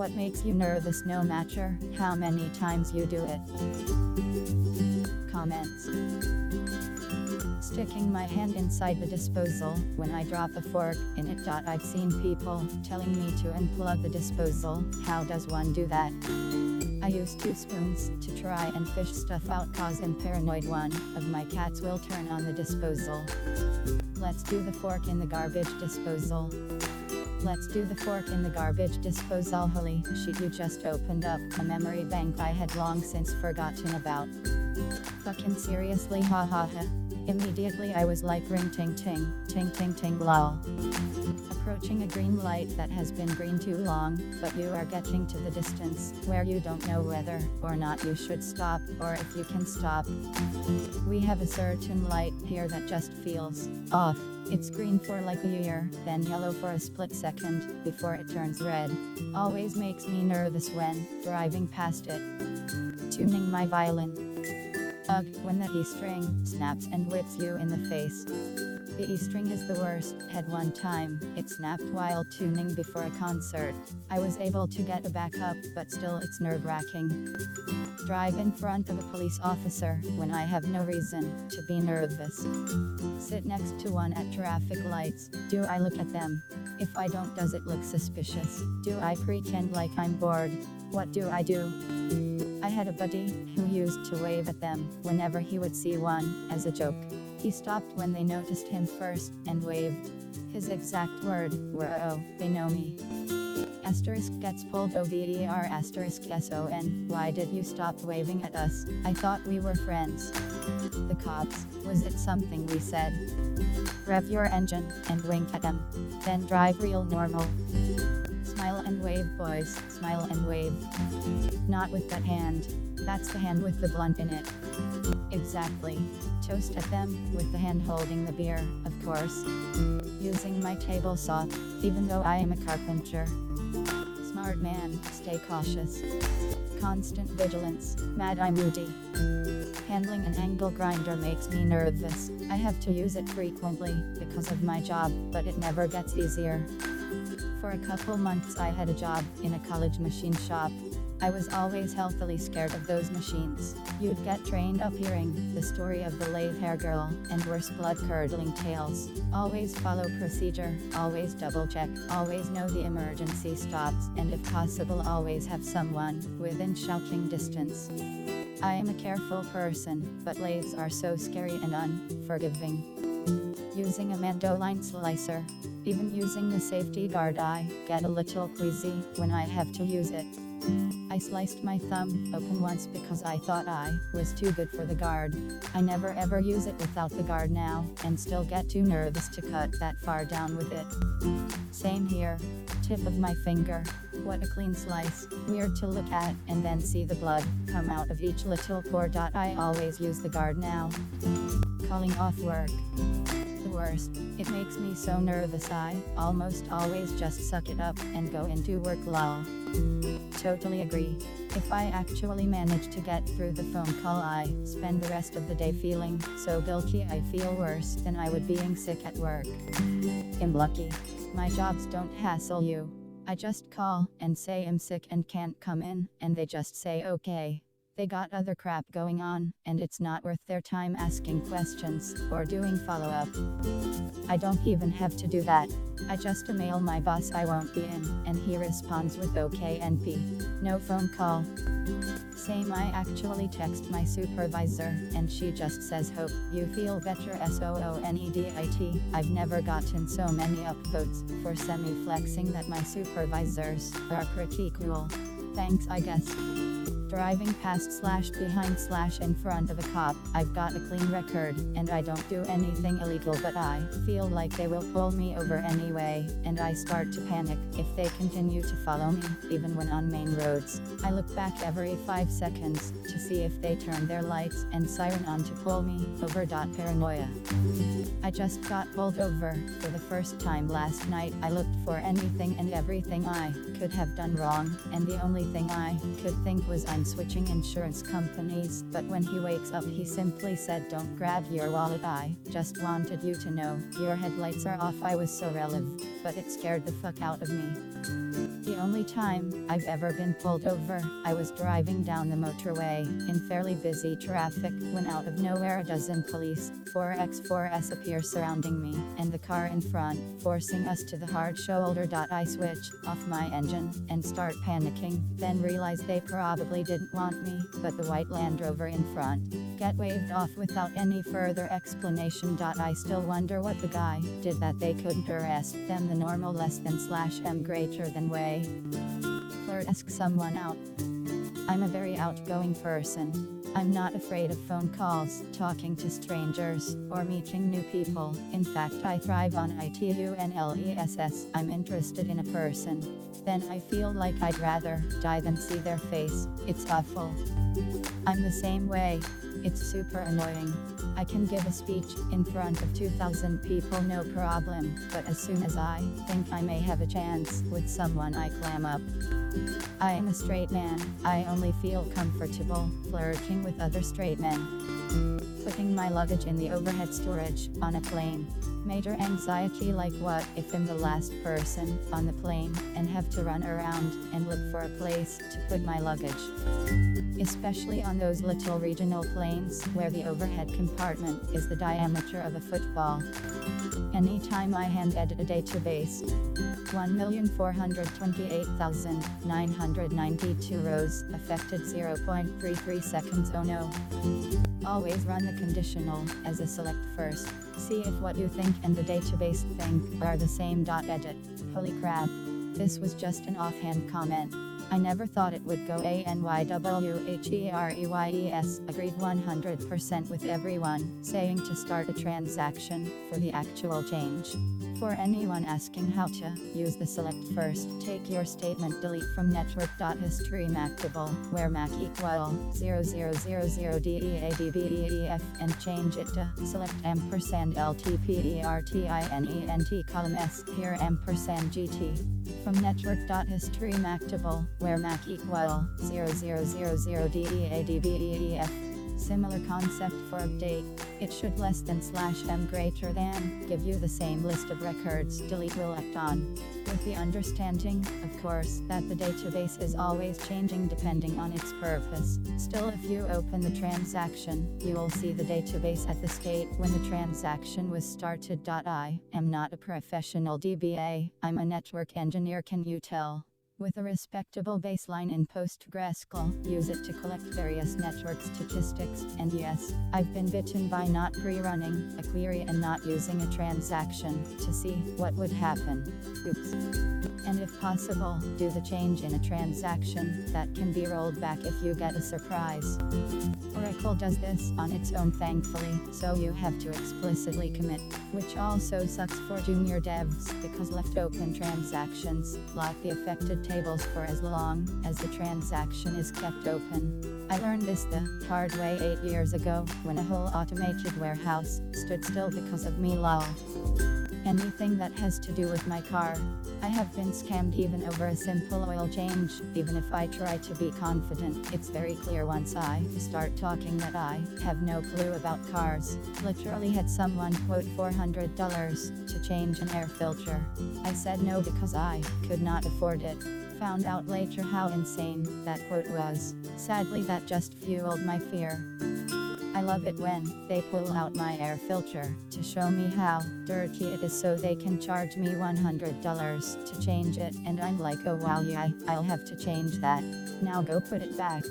What makes you nervous no matter how many times you do it? Comments. Sticking my hand inside the disposal when I drop a fork in it. I've seen people telling me to unplug the disposal. How does one do that? I use 2 spoons to try and fish stuff out, cause I'm paranoid one of my cats will turn on the disposal. Let's do the fork in the garbage disposal. Let's do the fork in the garbage disposal. Holy shit, you just opened up a memory bank I had long since forgotten about. Fucking seriously, ha ha ha. Immediately I was like, ring ting ting, ting ting ting lol. Approaching a green light that has been green too long, but you are getting to the distance where you don't know whether or not you should stop, or if you can stop. We have a certain light here that just feels off. It's green for like a year, then yellow for a split second, before it turns red. Always makes me nervous when driving past it. Tuning my violin. Ugh, when the E-string snaps and whips you in the face. The E-string is the worst. Had one time, it snapped while tuning before a concert. I was able to get a backup, but still it's nerve-wracking. Drive in front of a police officer when I have no reason to be nervous. Sit next to one at traffic lights. Do I look at them? If I don't, does it look suspicious? Do I pretend like I'm bored? What do I do? I had a buddy who used to wave at them whenever he would see one, as a joke. He stopped when they noticed him first and waved. His exact word were, "Oh, they know me." Asterisk gets pulled over asterisk SON. Why did you stop waving at us? I thought we were friends. The cops, was it something we said? Rev your engine and wink at them. Then drive real normal. Smile and wave, boys, smile and wave. Not with that hand. That's the hand with the blunt in it. Exactly. Toast at them with the hand holding the beer, of course. Using my table saw, even though I am a carpenter. Smart man, stay cautious. Constant vigilance, mad I'm moody. Handling an angle grinder makes me nervous. I have to use it frequently because of my job, but it never gets easier. For a couple months I had a job in a college machine shop. I was always healthily scared of those machines. You'd get trained up hearing the story of the lathe hair girl and worse blood-curdling tales. Always follow procedure, always double-check, always know the emergency stops, and if possible always have someone within shouting distance. I am a careful person, but lathes are so scary and unforgiving. Using a mandoline slicer. Even using the safety guard I get a little queasy when I have to use it. I sliced my thumb open once because I thought I was too good for the guard. I never ever use it without the guard now, and still get too nervous to cut that far down with it. Same here. Tip of my finger. What a clean slice. Weird to look at, and then see the blood come out of each little pore. I always use the guard now. Calling off work. The worst. It makes me so nervous I almost always just suck it up and go into work lol. Totally agree. If I actually manage to get through the phone call, I spend the rest of the day feeling so guilty I feel worse than I would being sick at work. I'm lucky. My jobs don't hassle you. I just call and say I'm sick and can't come in, and they just say okay. They got other crap going on, and it's not worth their time asking questions or doing follow-up. I don't even have to do that. I just email my boss I won't be in, and he responds with OK NP. No phone call. Same, I actually text my supervisor, and she just says hope you feel better SOONEDIT. I've never gotten so many upvotes for semi-flexing that my supervisors are pretty cool. Thanks, I guess. Driving past / behind / in front of a cop. I've got a clean record, and I don't do anything illegal, but I feel like they will pull me over anyway, and I start to panic if they continue to follow me, even when on main roads. I look back every 5 seconds to see if they turn their lights and siren on to pull me over. Paranoia. I just got pulled over for the first time last night. I looked for anything and everything I could have done wrong, and the only thing I could think was I and switching insurance companies, but when he wakes up he simply said, "Don't grab your wallet, I just wanted you to know your headlights are off." I was so relieved, but it scared the fuck out of me. The only time I've ever been pulled over, I was driving down the motorway in fairly busy traffic when out of nowhere a dozen police 4x4s appear surrounding me and the car in front, forcing us to the hard shoulder. I switch off my engine and start panicking, then realize they probably didn't want me, but the white Land Rover in front get waved off without any further explanation. I still wonder what the guy did that they couldn't arrest them the normal less than /m greater than way. Flirt, ask someone out. I'm a very outgoing person. I'm not afraid of phone calls, talking to strangers, or meeting new people. In fact, I thrive on ITUNLESS. I'm interested in a person. Then I feel like I'd rather die than see their face. It's awful. I'm the same way. It's super annoying. I can give a speech in front of 2,000 people no problem, but as soon as I think I may have a chance with someone, I clam up. I am a straight man. I only feel comfortable flirting with other straight men. Putting my luggage in the overhead storage on a plane. Major anxiety, like what if I'm the last person on the plane and have to run around and look for a place to put my luggage. Especially on those little regional planes where the overhead compartment is the diameter of a football. Anytime I hand edit a database, 1,428,992 rows, affected 0.33 seconds. Oh no. Always run the conditional as a select first. See if what you think and the database think are the same. Edit. Holy crap. This was just an offhand comment. I never thought it would go ANYWHEREYES. Agreed 100% with everyone saying to start a transaction for the actual change. For anyone asking how to use the select first, take your statement delete from network.history mactable, where mac equal 0000DEADBEEF and change it to select $LTPERTINENT column S here $GT. From network.history mactable, where mac equal 0000DEADBEEF. Similar concept for update. It should less than /m greater than give you the same list of records delete will act on. With the understanding, of course, that the database is always changing depending on its purpose. Still, if you open the transaction, you will see the database at the state when the transaction was started. I am not a professional DBA, I'm a network engineer, can you tell? With a respectable baseline in PostgreSQL, use it to collect various network statistics, and yes, I've been bitten by not pre-running a query and not using a transaction to see what would happen. Oops. And if possible, do the change in a transaction that can be rolled back if you get a surprise. Oracle does this on its own thankfully, so you have to explicitly commit, which also sucks for junior devs because left open transactions lock the affected tables for as long as the transaction is kept open. I learned this the hard way 8 years ago when a whole automated warehouse stood still because of me. Lol. Anything that has to do with my car. I have been scammed even over a simple oil change. Even if I try to be confident, it's very clear once I start talking that I have no clue about cars. Literally had someone quote $400 to change an air filter. I said no because I could not afford it. Found out later how insane that quote was. Sadly, that just fueled my fear. I love it when they pull out my air filter to show me how dirty it is so they can charge me $100 to change it, and I'm like, oh wow, yeah, I'll have to change that. Now go put it back.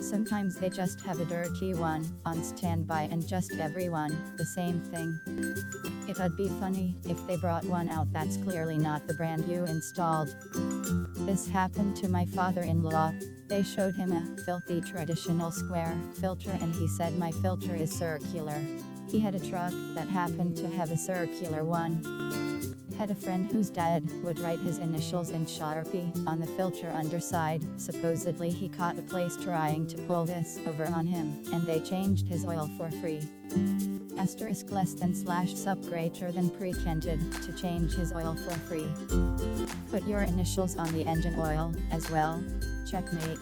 Sometimes they just have a dirty one on standby and just everyone the same thing. It would be funny if they brought one out that's clearly not the brand you installed. This happened to my father-in-law. They showed him a filthy traditional square filter and he said my filter is circular. He had a truck that happened to have a circular one. Had a friend whose dad would write his initials in Sharpie on the filter underside. Supposedly he caught a place trying to pull this over on him, and they changed his oil for free. Asterisk less than slash sub greater than pretended to change his oil for free. Put your initials on the engine oil as well. Checkmate.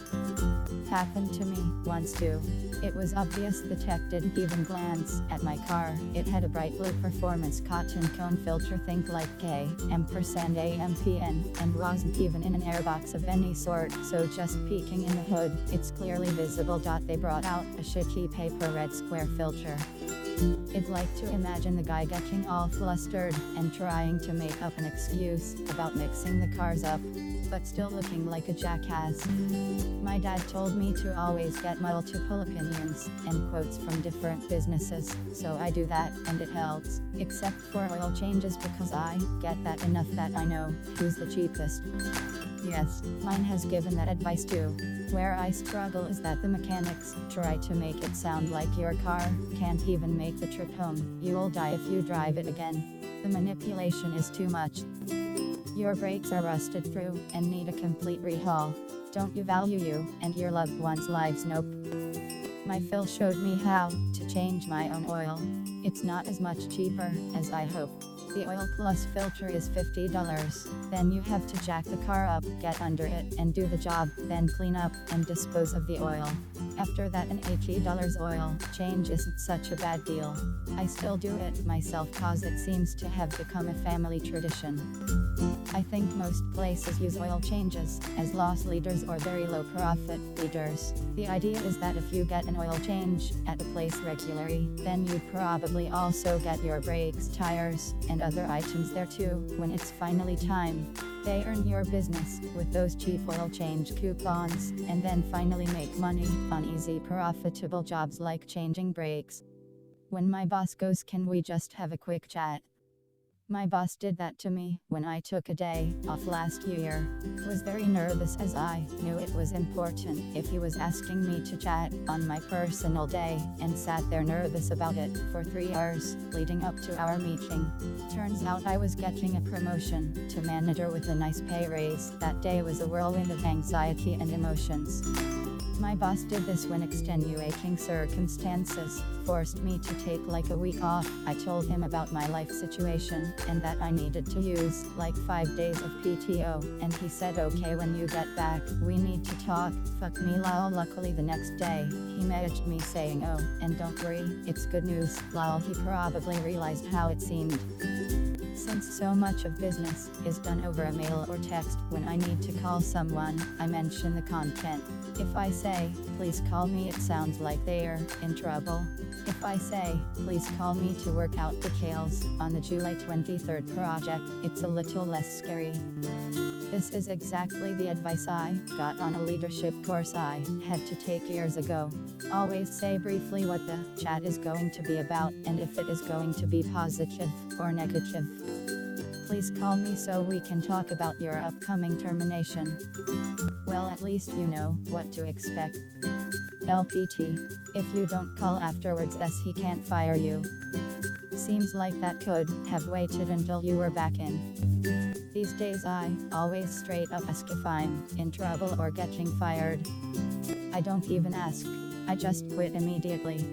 Happened to me once too. It was obvious the tech didn't even glance at my car. It had a bright blue performance cotton cone filter, think like K, ampersand AMPN, and wasn't even in an airbox of any sort, so just peeking in the hood, it's clearly visible. They brought out a shitty paper red square filter. I'd like to imagine the guy getting all flustered and trying to make up an excuse about mixing the cars up, but still looking like a jackass. My dad told me to always get multiple opinions and quotes from different businesses, so I do that and it helps, except for oil changes because I get that enough that I know who's the cheapest. Yes, mine has given that advice too. Where I struggle is that the mechanics try to make it sound like your car can't even make the trip home. You'll die if you drive it again. The manipulation is too much. Your brakes are rusted through and need a complete rehaul. Don't you value you and your loved ones' lives? Nope. My Phil showed me how to change my own oil. It's not as much cheaper as I hoped. The Oil Plus filter is $50. Then you have to jack the car up, get under it, and do the job, then clean up and dispose of the oil. After that, an $80 oil change isn't such a bad deal. I still do it myself cause it seems to have become a family tradition. I think most places use oil changes as loss leaders or very low profit leaders. The idea is that if you get an oil change at a place regularly, then you'd probably also get your brakes, tires, and other items there too when it's finally time. They earn your business with those cheap oil change coupons, and then finally make money on easy profitable jobs like changing brakes. When my boss goes, "Can we just have a quick chat?" My boss did that to me when I took a day off last year. Was very nervous as I knew it was important if he was asking me to chat on my personal day, and sat there nervous about it for 3 hours leading up to our meeting. Turns out I was getting a promotion to manager with a nice pay raise. That day was a whirlwind of anxiety and emotions. My boss did this when extenuating circumstances forced me to take like a week off. I told him about my life situation and that I needed to use like 5 days of PTO, and he said, "Okay, when you get back, we need to talk." Fuck me lol. Luckily the next day, he messaged me saying, "Oh, and don't worry, it's good news." Lol, he probably realized how it seemed. Since so much of business is done over a mail or text, when I need to call someone, I mention the content. If I say, "Please call me," it sounds like they're in trouble. If I say, "Please call me to work out details on the July 23rd project," it's a little less scary. This is exactly the advice I got on a leadership course I had to take years ago. Always say briefly what the chat is going to be about, and if it is going to be positive or negative. "Please call me so we can talk about your upcoming termination." Well, at least you know what to expect. LPT. If you don't call afterwards, he can't fire you. Seems like that could have waited until you were back in. These days I always straight up ask if I'm in trouble or getting fired. I don't even ask. I just quit immediately.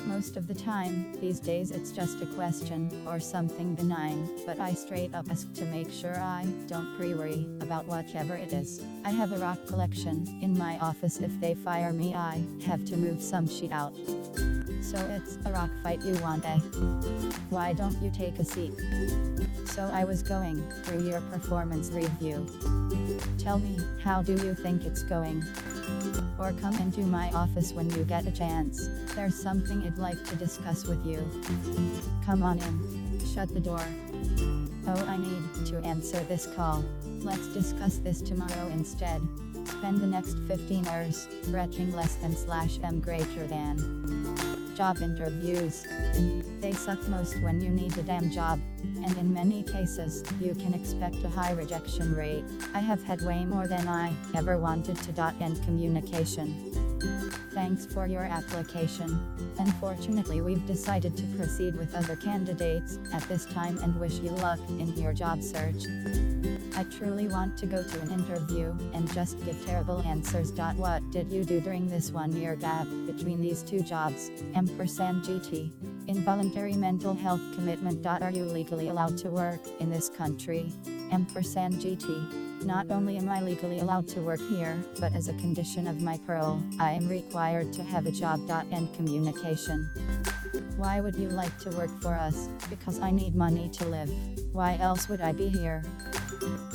Most of the time, these days it's just a question or something benign, but I straight up ask to make sure I don't pre-worry about whatever it is. I have a rock collection in my office. If they fire me, I have to move some shit out. So it's a rock fight you want, eh? Why don't you take a seat? So I was going through your performance review. Tell me, how do you think it's going? Or come into my office when you get a chance. There's something I'd like to discuss with you. Come on in. Shut the door. Oh, I need to answer this call. Let's discuss this tomorrow instead. Spend the next 15 hours retching less than /m greater than. Job interviews. They suck most when you need a damn job, and in many cases, you can expect a high rejection rate. I have had way more than I ever wanted to end communication. Thanks for your application. Unfortunately, we've decided to proceed with other candidates at this time and wish you luck in your job search. I truly want to go to an interview and just give terrible answers. What did you do during this 1-year gap between these two jobs? %GT. Involuntary mental health commitment. Are you legally allowed to work in this country? %GT. Not only am I legally allowed to work here, but as a condition of my parole, I am required to have a job. End communication. Why would you like to work for us? Because I need money to live. Why else would I be here?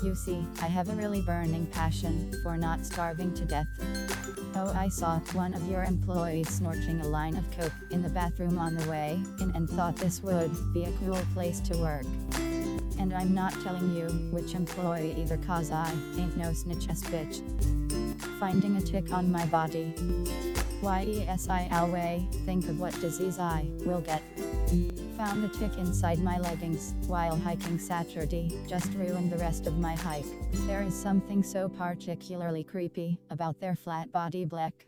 You see, I have a really burning passion for not starving to death. Oh, I saw one of your employees snorting a line of coke in the bathroom on the way in and thought this would be a cool place to work. And I'm not telling you which employee either, cause I ain't no snitch ass bitch. Finding a tick on my body. Yes, think of what disease I will get. Found a tick inside my leggings while hiking Saturday, just ruined the rest of my hike. There is something so particularly creepy about their flat body black